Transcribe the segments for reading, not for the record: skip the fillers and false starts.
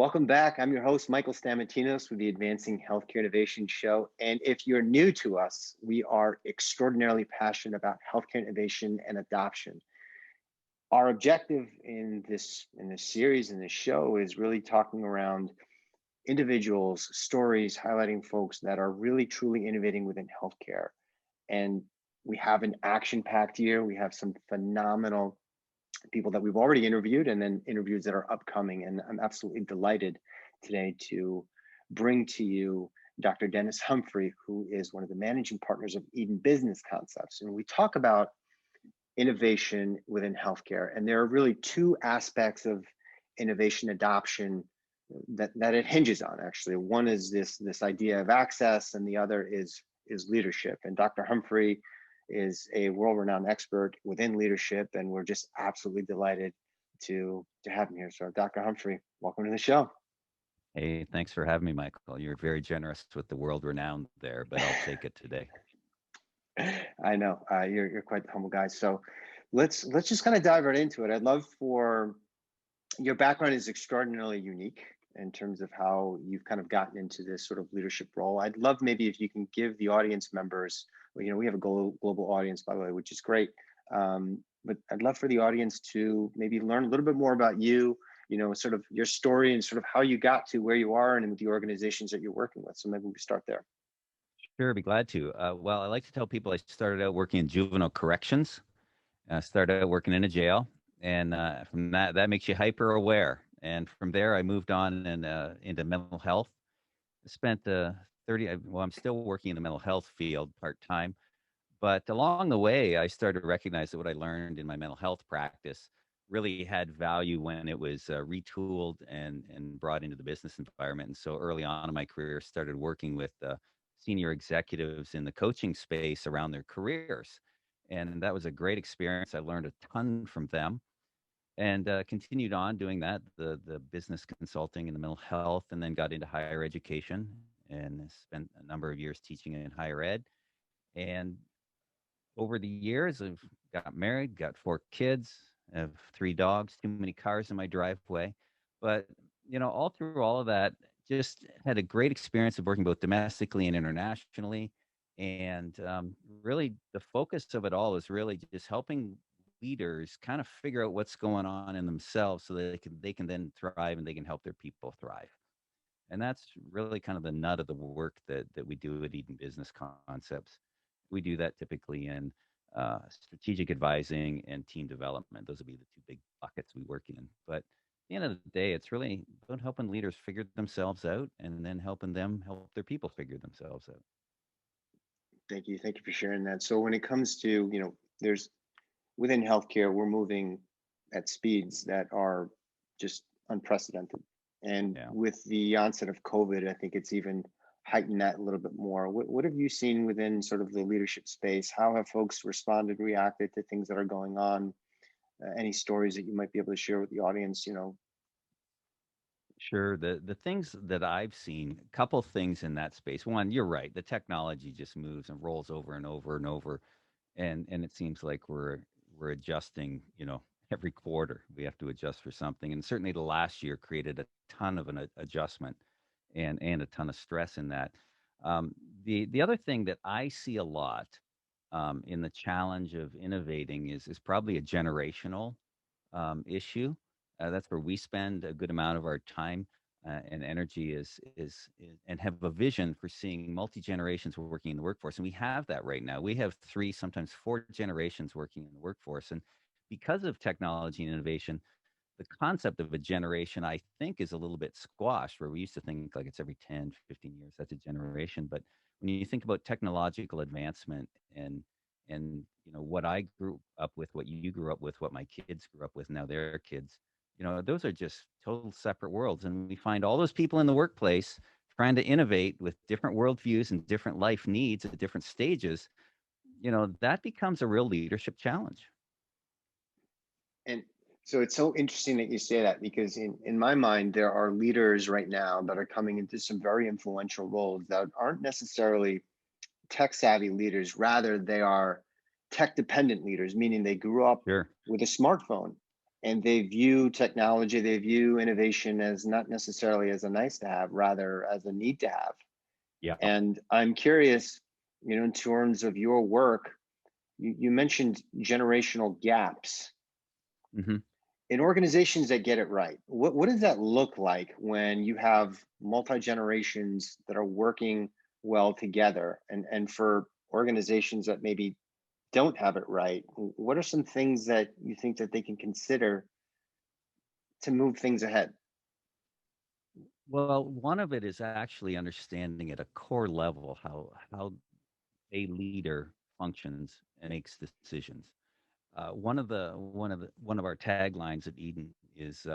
Welcome back. I'm your host, Michael Stamatinos with the Advancing Healthcare Innovation Show. And if you're new to us, we are extraordinarily passionate about healthcare innovation and adoption. Our objective in this series, in this show, is really talking around individuals, stories, highlighting folks that are really truly innovating within healthcare. And we have an action-packed year. We have some phenomenal people that we've already interviewed and then interviews that are upcoming. And I'm absolutely delighted today to bring to you Dr. Dennis Humphrey, who is one of the managing partners of Eden Business Concepts. And we talk about innovation within healthcare. And there are really two aspects of innovation adoption that it hinges on, actually. One is this idea of access, and the other is leadership. And Dr. Humphrey is a world-renowned expert within leadership, and we're just absolutely delighted to have him here. So Dr. Humphrey, welcome to the show. Hey, thanks for having me, Michael. You're very generous with the world-renowned there, but I'll take it today. I know, you're quite the humble guy. So let's just kind of dive right into it. I'd love for, your background is extraordinarily unique in terms of how you've kind of gotten into this sort of leadership role. I'd love maybe if you can give the audience members, well, we have a global audience, by the way, which is great. But I'd love for the audience to maybe learn a little bit more about you, sort of your story and sort of how you got to where you are and with the organizations that you're working with. So maybe we start there. Sure, I'd be glad to. Well, I like to tell people I started out working in juvenile corrections. I started out working in a jail, and from that makes you hyper aware. And from there, I moved on and into mental health. I spent I'm still working in the mental health field part-time, but along the way, I started to recognize that what I learned in my mental health practice really had value when it was retooled and brought into the business environment. And so early on in my career, started working with senior executives in the coaching space around their careers. And that was a great experience. I learned a ton from them, and continued on doing that, the business consulting and the mental health, and then got into higher education and spent a number of years teaching in higher ed. And over the years, I've got married, got 4 kids, have 3 dogs, too many cars in my driveway. But, all through all of that, just had a great experience of working both domestically and internationally. And really, the focus of it all is really just helping leaders kind of figure out what's going on in themselves so that they can then thrive and they can help their people thrive. And that's really kind of the nut of the work that we do at Eden Business Concepts. We do that typically in strategic advising and team development. Those would be the 2 big buckets we work in. But at the end of the day, it's really about helping leaders figure themselves out and then helping them help their people figure themselves out. Thank you for sharing that. So when it comes to, there's within healthcare, we're moving at speeds that are just unprecedented. And Yeah. with the onset of COVID, I think it's even heightened that a little bit more. What have you seen within sort of the leadership space? How have folks responded, reacted to things that are going on? Any stories that you might be able to share with the audience, Sure. The things that I've seen, a couple things in that space. One, you're right. The technology just moves and rolls over and over and over, and it seems like we're adjusting. Every quarter we have to adjust for something, and certainly the last year created a ton of an adjustment and a ton of stress in that. The other thing that I see a lot in the challenge of innovating is probably a generational issue. That's where we spend a good amount of our time and energy is and have a vision for seeing multi generations working in the workforce, and we have that right now. We have 3, sometimes 4 generations working in the workforce, and because of technology and innovation, the concept of a generation, I think, is a little bit squashed, where we used to think like it's every 10, 15 years, that's a generation. But when you think about technological advancement and what I grew up with, what you grew up with, what my kids grew up with, now their kids, those are just total separate worlds. And we find all those people in the workplace trying to innovate with different worldviews and different life needs at different stages. That becomes a real leadership challenge. and so it's so interesting that you say that, because in my mind, there are leaders right now that are coming into some very influential roles that aren't necessarily tech savvy leaders. Rather, they are tech dependent leaders, meaning they grew up Sure. with a smartphone. and they view technology, they view innovation as not necessarily as a nice to have, rather as a need to have. Yeah. And I'm curious, in terms of your work, you mentioned generational gaps. Hmm. In organizations that get it right, what does that look like when you have multi-generations that are working well together? And for organizations that maybe don't have it right, what are some things that you think that they can consider to move things ahead? Well, one of it is actually understanding at a core level how a leader functions and makes decisions. One of our taglines at Eden is,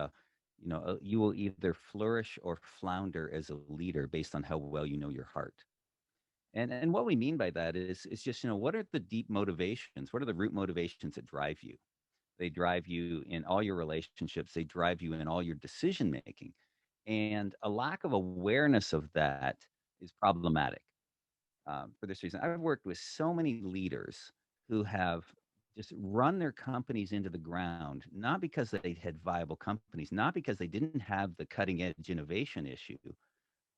you will either flourish or flounder as a leader based on how well you know your heart. And what we mean by that is just, what are the deep motivations? What are the root motivations that drive you? They drive you in all your relationships. They drive you in all your decision making. And a lack of awareness of that is problematic. For this reason, I've worked with so many leaders who have just run their companies into the ground, not because they had viable companies, not because they didn't have the cutting edge innovation issue,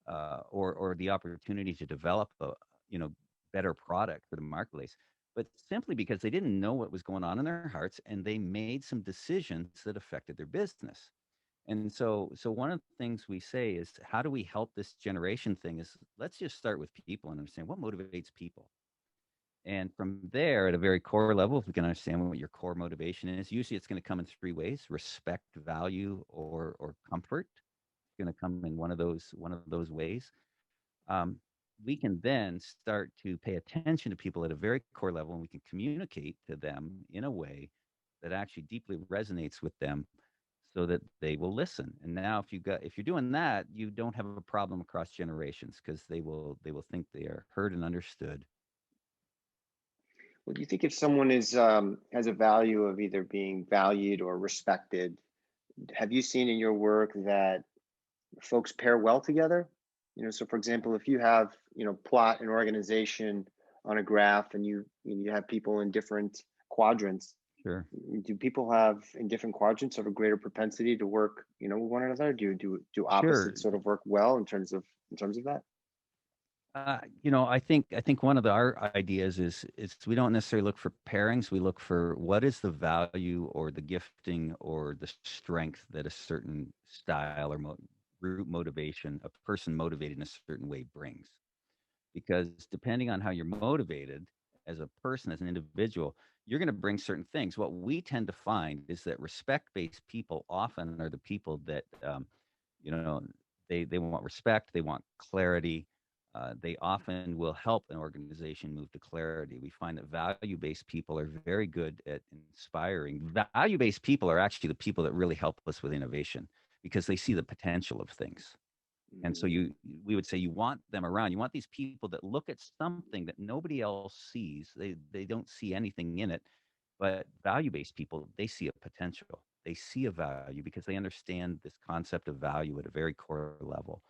or the opportunity to develop a you know better product for the marketplace, but simply because they didn't know what was going on in their hearts, and they made some decisions that affected their business. And so one of the things we say is, how do we help this generation thing? Is, let's just start with people and understand what motivates people. And from there, at a very core level, if we can understand what your core motivation is, usually it's going to come in three ways: respect, value, or comfort. It's going to come in one of those ways. um, we can then start to pay attention to people at a very core level, and we can communicate to them in a way that actually deeply resonates with them, so that they will listen. And now, if you're doing that, you don't have a problem across generations, because they will think they are heard and understood. Well, do you think if someone is has a value of either being valued or respected, have you seen in your work that folks pair well together? So for example, if you have, plot an organization on a graph, and you have people in different quadrants, Sure. do people have in different quadrants have a greater propensity to work, with one another? Do Sure. opposites sort of work well in terms of that? I think one of our ideas is we don't necessarily look for pairings. We look for what is the value or the gifting or the strength that a certain style or root motivation, a person motivated in a certain way, brings. Because depending on how you're motivated as a person, as an individual, you're going to bring certain things. What we tend to find is that respect-based people often are the people that, you know, they want respect, they want clarity. They often will help an organization move to clarity. We find that value-based people are very good at inspiring. Value-based people are actually the people that really help us with innovation, because they see the potential of things. And so Mm, we would say, you want them around. You want these people that look at something that nobody else sees. They don't see anything in it. But value-based people, they see a potential. They see a value because they understand this concept of value at a very core level.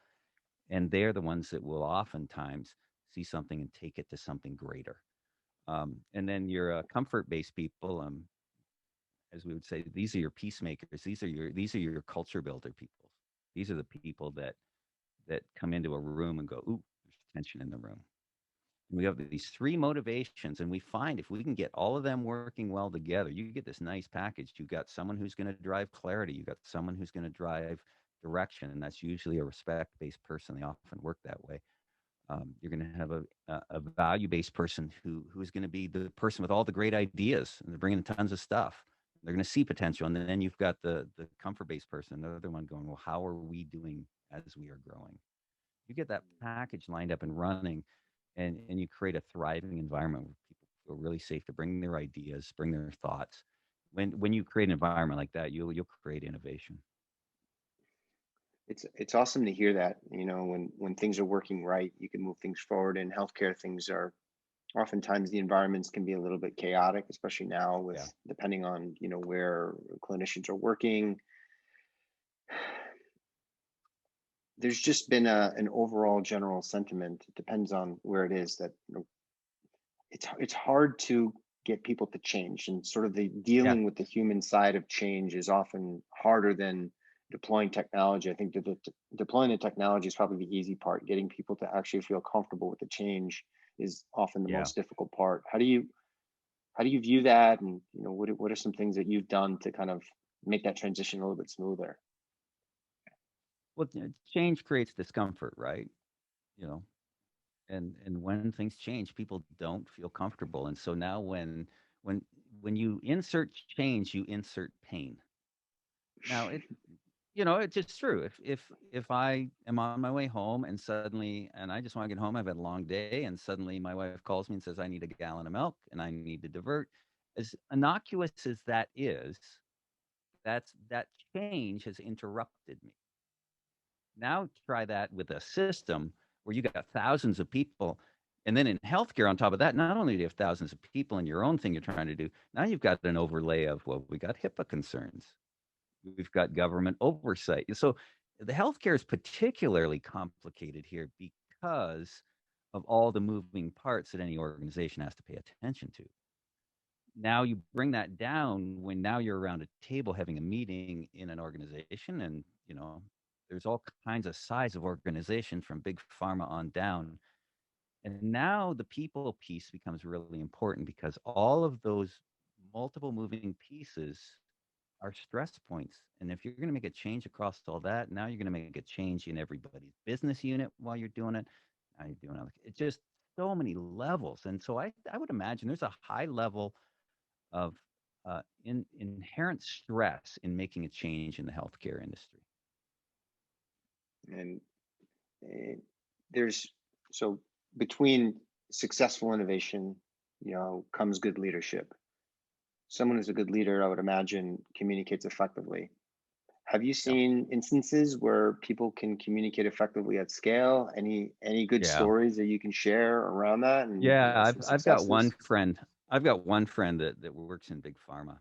And they're the ones that will oftentimes see something and take it to something greater. And then your comfort-based people, as we would say, these are your peacemakers. These are your culture builder people. These are the people that come into a room and go, "Ooh, there's tension in the room." And we have these three motivations, and we find if we can get all of them working well together, you get this nice package. You've got someone who's going to drive clarity. You've got someone who's going to drive direction, and that's usually a respect-based person. They often work that way. You're going to have a value-based person who's going to be the person with all the great ideas, and they're bringing tons of stuff. They're going to see potential, and then you've got the comfort-based person, another one going, "Well, how are we doing as we are growing?" You get that package lined up and running, and you create a thriving environment where people feel really safe to bring their ideas, bring their thoughts. When you create an environment like that, you'll create innovation. it's awesome to hear that. When things are working right, you can move things forward. In healthcare, things are oftentimes the environments can be a little bit chaotic, especially now with Yeah. depending on where clinicians are working. There's just been an overall general sentiment. It depends on where it is, that it's hard to get people to change, and sort of the Yeah. dealing with the human side of change is often harder than deploying technology. I think that deploying the technology is probably the easy part. Getting people to actually feel comfortable with the change is often the Yeah. most difficult part. How do you view that, and what are some things that you've done to kind of make that transition a little bit smoother? Well, change creates discomfort, right? You know, and when things change, people don't feel comfortable. And so now when when you insert change, you insert pain. Now it's just true. If I am on my way home and suddenly, and I just want to get home, I've had a long day, and suddenly my wife calls me and says I need a gallon of milk and I need to divert. As innocuous as that is, that change has interrupted me. Now try that with a system where you got thousands of people. And then in healthcare, on top of that, not only do you have thousands of people in your own thing you're trying to do, now you've got an overlay of, well, we got HIPAA concerns. We've got government oversight. So the healthcare is particularly complicated here because of all the moving parts that any organization has to pay attention to. Now you bring that down when now you're around a table having a meeting in an organization, and there's all kinds of size of organization from big pharma on down. And now the people piece becomes really important because all of those multiple moving pieces are stress points. And if you're going to make a change across all that, now you're going to make a change in everybody's business unit while you're doing it. Now you're doing it. Just so many levels. And so I would imagine there's a high level of inherent stress in making a change in the healthcare industry. And there's so between successful innovation, comes good leadership. Someone who's a good leader, I would imagine, communicates effectively. Have you Yeah. seen instances where people can communicate effectively at scale? Any good Yeah. stories that you can share around that, and Yeah. some I've got one successes? friend. I've got one friend that works in big pharma,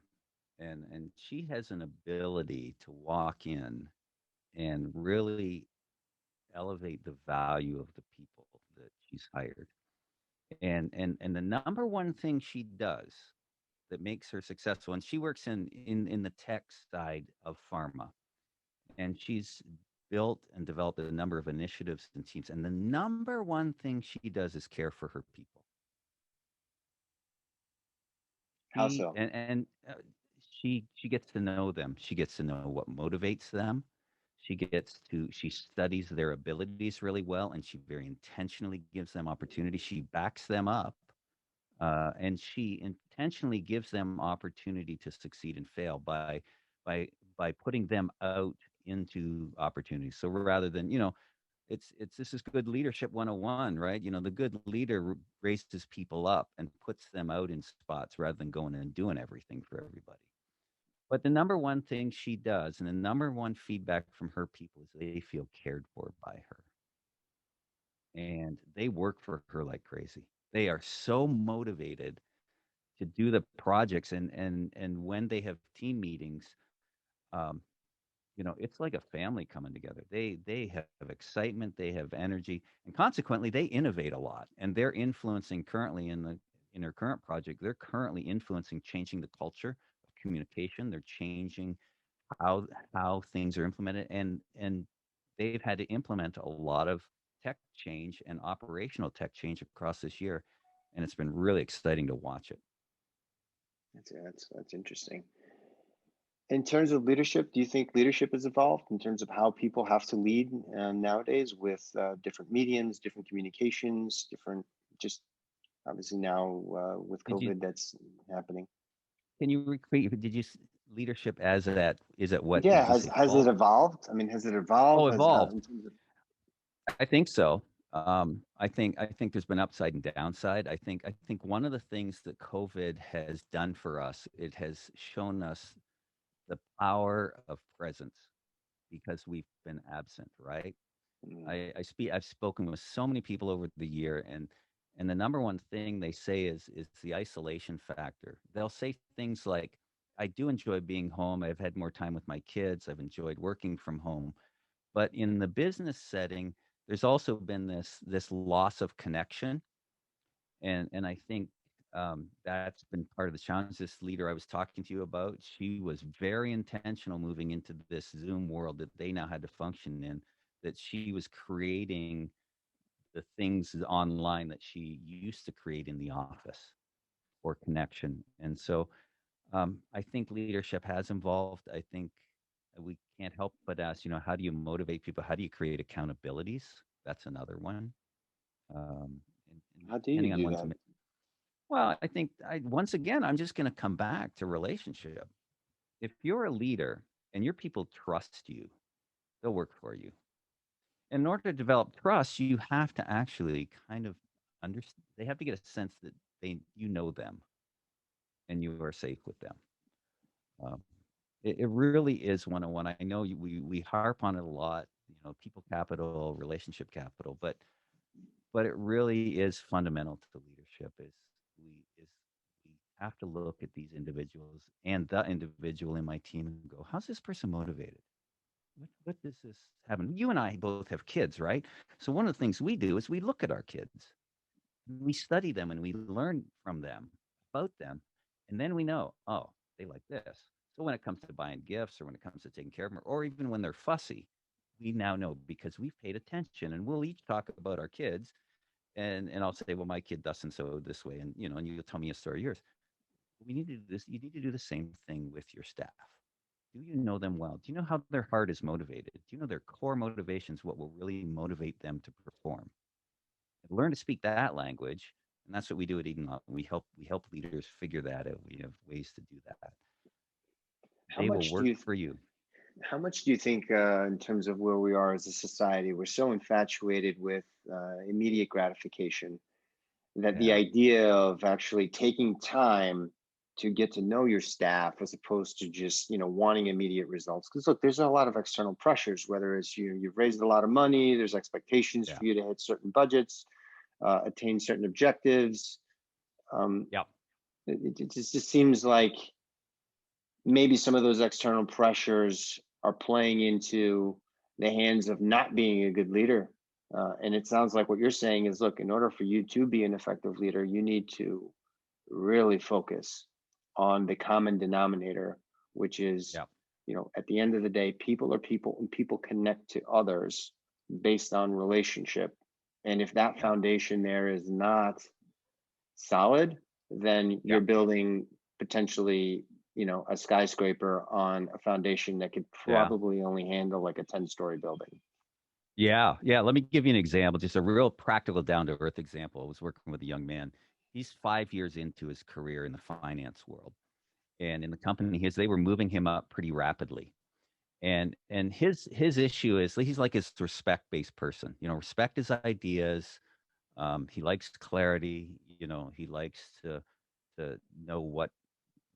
and she has an ability to walk in and really elevate the value of the people that she's hired. And the number one thing she does that makes her successful, and she works in the tech side of pharma, and she's built and developed a number of initiatives and teams. And the number one thing she does is care for her people. How so? She gets to know them. She gets to know what motivates them. She studies their abilities really well, and she very intentionally gives them opportunity. She backs them up, and she intentionally gives them opportunity to succeed and fail by by putting them out into opportunities. So rather than it's this is good leadership 101, right? The good leader raises people up and puts them out in spots rather than going and doing everything for everybody. But the number one thing she does, and the number one feedback from her people, is they feel cared for by her, and they work for her like crazy. They are so motivated to do the projects, and when they have team meetings, um, it's like a family coming together. They have excitement, they have energy, and consequently, they innovate a lot. And they're influencing currently in their current project. They're currently influencing changing the culture of communication. They're changing how how things are implemented, and they've had to implement a lot of tech change and operational tech change across this year, and it's been really exciting to watch it. That's interesting. In terms of leadership, do you think leadership has evolved in terms of how people have to lead nowadays with different mediums, different communications, different, just obviously now with Did you COVID that's happening? Can you repeat? Leadership as that is at what Yeah, did you has it say? evolved? I mean, has it Oh, evolved? Has evolved. in terms of I think so. I think there's been upside and downside. I think one of the things that COVID has done for us, it has shown us the power of presence because we've been absent, right? mm, I've spoken with so many people over the year, and the number one thing they say is the isolation factor. They'll say things like, I do enjoy being home. I've had more time with my kids. I've enjoyed working from home. But in the business setting, there's also been this loss of connection, and I think That's been part of the challenge. This leader I was talking to you about, she was very intentional moving into this Zoom world that they now had to function in, that she was creating the things online that she used to create in the office for connection. And so I think leadership has evolved. I think we can't help but ask, how do you motivate people? How do you create accountabilities? That's another one. And How do you depending on do one's, that? well, I think once again, I'm just going to come back to relationship. If you're a leader and your people trust you, they'll work for you. In order to develop trust, you have to actually kind of understand. They have to get a sense that you know them and you are safe with them. Um, it really is 101. I know we harp on it a lot, people capital, relationship capital, but it really is fundamental to leadership. We have to look at these individuals and the individual in my team and go, how's this person motivated? What does this happen? You and I both have kids, right? So one of the things we do is we look at our kids, we study them, and we learn from them about them, and then we know, oh, they like this. So when it comes to buying gifts, or when it comes to taking care of them, or even when they're fussy, we now know because we've paid attention, and we'll each talk about our kids, and I'll say, well, my kid does and so this way, and you'll tell me a story of yours. We need to do this. You need to do the same thing with your staff. Do you know them well? Do you know how their heart is motivated? Do you know their core motivations, what will really motivate them to perform? Learn to speak that language, and that's what we do at Eden. We help leaders figure that out. We have ways to do that. How They will much do work you for you. how much do you think, in terms of where we are as a society, we're so infatuated with immediate gratification that the Yeah, idea of actually taking time to get to know your staff as opposed to just wanting immediate results? Because look, there's a lot of external pressures, whether it's you've raised a lot of money, there's expectations yeah, for you to hit certain budgets, attain certain objectives. um, yeah, it just seems like maybe some of those external pressures are playing into the hands of not being a good leader. And it sounds like what you're saying is, look, in order for you to be an effective leader, you need to really focus on the common denominator, which is, yeah, at the end of the day, people are people and people connect to others based on relationship. And if that yeah, foundation there is not solid, then yeah, you're building potentially, a skyscraper on a foundation that could yeah, probably only handle like a 10-story building. yeah, yeah. Let me give you an example, just a real practical, down to earth example. I was working with a young man. He's 5 years into his career in the finance world, and in the company they were moving him up pretty rapidly. And his issue is he's like his respect based person. Respect his ideas. He likes clarity. He likes to know what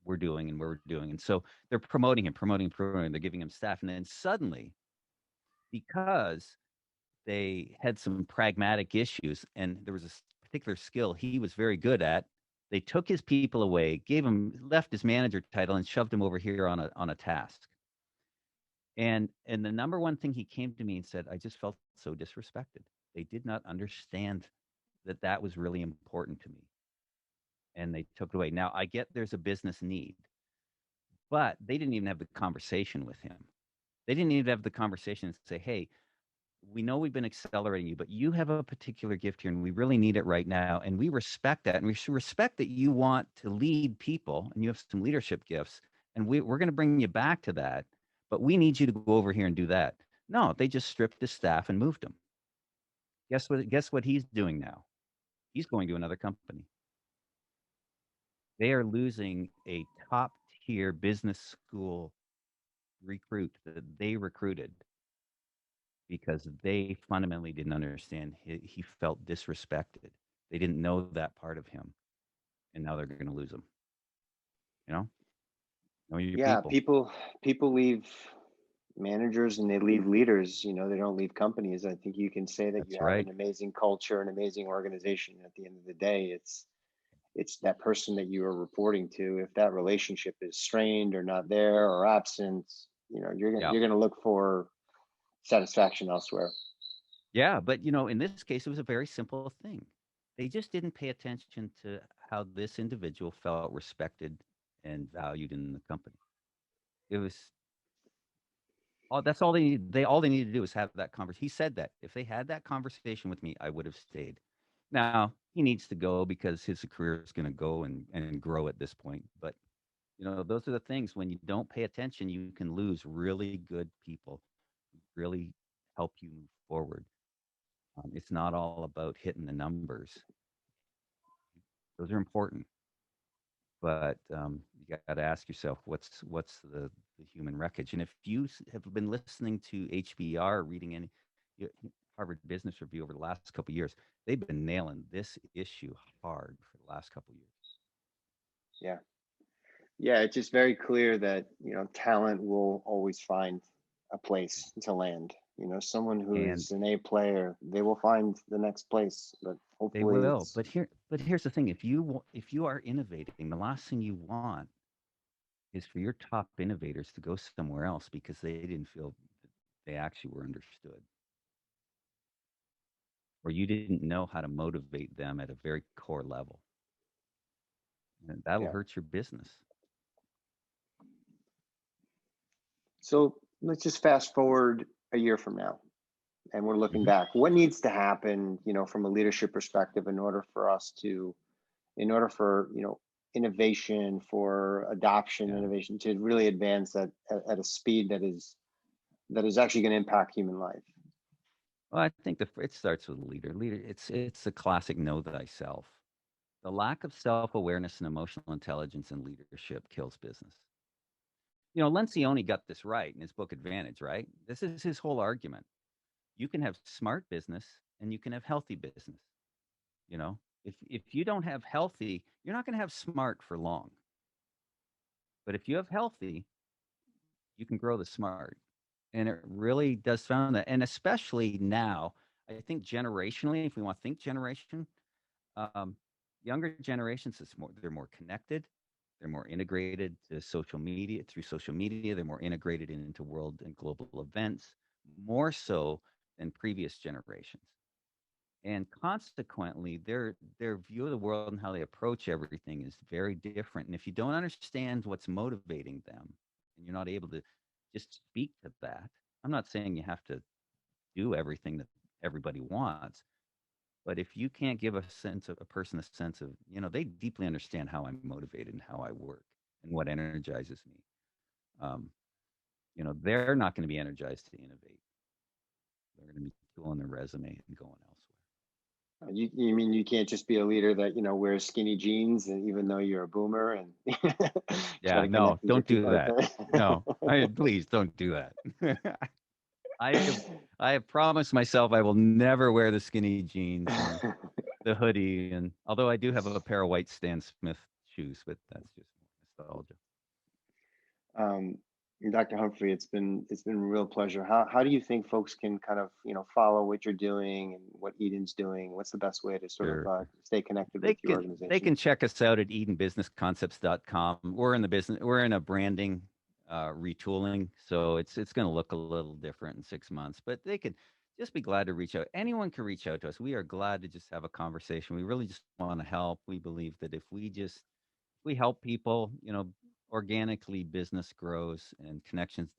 we're doing and where we're doing. And so they're promoting him, promoting. They're giving him staff, and then suddenly, because they had some pragmatic issues, and there was a particular skill he was very good at, they took his people away, left his manager title, and shoved him over here on a task. And the number one thing he came to me and said, I just felt so disrespected. They did not understand that that was really important to me, and they took it away. Now I get there's a business need, but they didn't even have the conversation with him. They didn't even have the conversation and say, hey, we know we've been accelerating you, but you have a particular gift here and we really need it right now. And we respect that. And we should respect that you want to lead people and you have some leadership gifts. And we're going to bring you back to that. But we need you to go over here and do that. No, they just stripped his staff and moved him. Guess what he's doing now? He's going to another company. They are losing a top tier business school recruit that they recruited because they fundamentally didn't understand. He felt disrespected. They didn't know that part of him, and now they're going to lose him. You know, know your Yeah, people. people leave managers and they leave leaders. They don't leave companies. I think you can say that you That's have right. an amazing culture, an amazing organization. At the end of the day, it's that person that you are reporting to. If that relationship is strained or not there or absent, you're gonna Yeah, you're gonna look for satisfaction elsewhere. yeah. But in this case, it was a very simple thing. They just didn't pay attention to how this individual felt respected and valued in the company. It was that's all they need. All they need to do is have that conversation. He said that if they had that conversation with me, I would have stayed. Now he needs to go because his career is going to go and grow at this point. But those are the things. When you don't pay attention, you can lose really good people, really help you move forward. It's not all about hitting the numbers. Those are important, but you got to ask yourself what's the human wreckage. And if you have been listening to HBR, reading any Harvard Business Review over the last couple of years, they've been nailing this issue hard for the last couple of years. Yeah, it's just very clear that talent will always find a place to land. Someone who's an A player, they will find the next place. But hopefully, they will. But here's the thing: if you are innovating, the last thing you want is for your top innovators to go somewhere else because they didn't feel they actually were understood, or you didn't know how to motivate them at a very core level. And that'll hurt your business. So let's just fast forward a year from now, and we're looking back. What needs to happen, from a leadership perspective, in order for innovation, for adoption, innovation to really advance at a speed that is actually going to impact human life? Well, I think it starts with a leader. It's a classic know thyself. The lack of self-awareness and emotional intelligence in leadership kills business. Lencioni got this right in his book Advantage, right? This is his whole argument. You can have smart business and you can have healthy business. If you don't have healthy, you're not going to have smart for long. But if you have healthy, you can grow the smart. And it really does found that. And especially now, I think generationally, if we want to think generation, younger generations, they're more connected. They're more integrated to social media. Through social media, they're more integrated into world and global events, more so than previous generations. And consequently, their view of the world and how they approach everything is very different. And if you don't understand what's motivating them, and you're not able to just speak to that, I'm not saying you have to do everything that everybody wants, but if you can't give a person a sense of, they deeply understand how I'm motivated and how I work and what energizes me, they're not going to be energized to innovate. They're going to be tooling their resume and going elsewhere. You mean you can't just be a leader that wears skinny jeans, and even though you're a boomer and no, don't do that. No, please don't do that. I have promised myself I will never wear the skinny jeans and the hoodie, and although I do have a pair of white Stan Smith shoes, but that's just nostalgia. Dr. Humphrey, it's been a real pleasure. How do you think folks can kind of follow what you're doing and what Eden's doing? What's the best way to sort of stay connected with your organization? They can check us out at edenbusinessconcepts.com. We're in a branding retooling, so it's going to look a little different in 6 months, but they could just be glad to reach out. Anyone can reach out to us. We are glad to just have a conversation. We really just want to help. We believe that if we help people, organically business grows and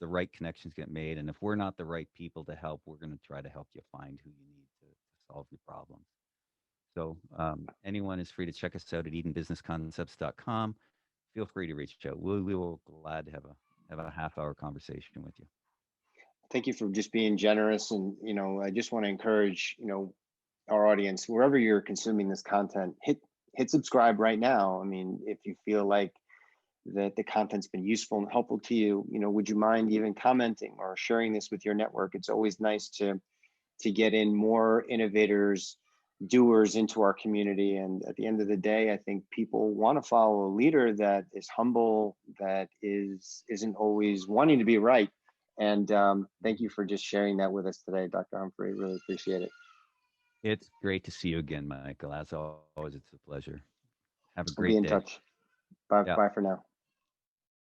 the right connections get made. And if we're not the right people to help, we're going to try to help you find who you need to solve your problems. So anyone is free to check us out at edenbusinessconcepts.com. Feel free to reach out. We will be glad to have a half-hour conversation with you. Thank you for just being generous. And, I just want to encourage, our audience, wherever you're consuming this content, hit subscribe right now. I mean, if you feel like that the content's been useful and helpful to you, would you mind even commenting or sharing this with your network? It's always nice to get in more innovators, doers into our community. And at the end of the day, I think people want to follow a leader that is humble, that isn't always wanting to be right. And thank you for just sharing that with us today, Dr. Humphrey. Really appreciate it. It's great to see you again, Michael. As always, it's a pleasure. Have a great day. Be in touch. Bye. Yeah. Bye for now.